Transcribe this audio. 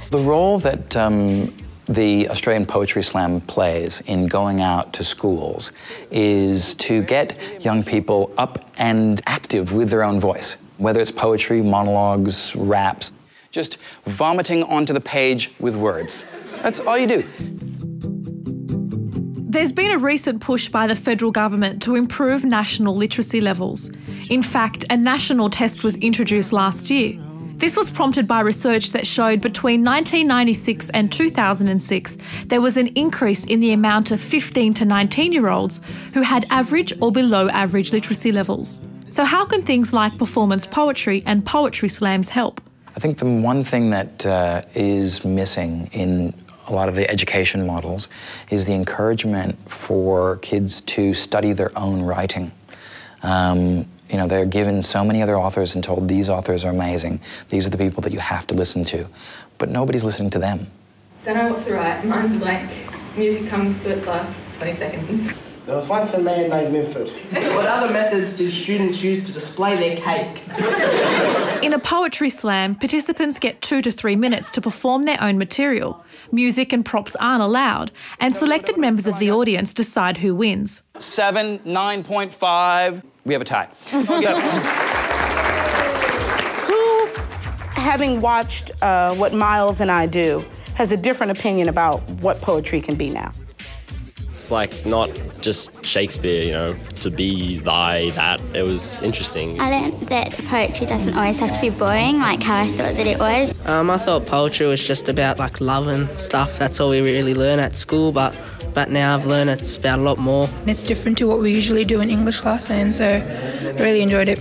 The role that the Australian Poetry Slam plays in going out to schools is to get young people up and active with their own voice, whether it's poetry, monologues, raps, just vomiting onto the page with words. That's all you do. There's been a recent push by the federal government to improve national literacy levels. In fact, a national test was introduced last year. This was prompted by research that showed between 1996 and 2006 there was an increase in the amount of 15 to 19-year-olds who had average or below average literacy levels. So how can things like performance poetry and poetry slams help? I think the one thing that is missing in a lot of the education models is the encouragement for kids to study their own writing. You know, they're given so many other authors and told these authors are amazing. These are the people that you have to listen to. But nobody's listening to them. Don't know what to write. Mine's blank. Music comes to its last 20 seconds. There was once a man named Minford. What other methods did students use to display their cake? In a poetry slam, participants get 2 to 3 minutes to perform their own material. Music and props aren't allowed, and selected members of the audience decide who wins. 7, 9.5. We have a tie. Who, having watched what Miles and I do, has a different opinion about what poetry can be now? It's like not just Shakespeare, you know, to be thy, that. It was interesting. I learned that poetry doesn't always have to be boring, like how I thought that it was. I thought poetry was just about like love and stuff. That's all we really learn at school, but now I've learned it's about a lot more. It's different to what we usually do in English class, and so I really enjoyed it.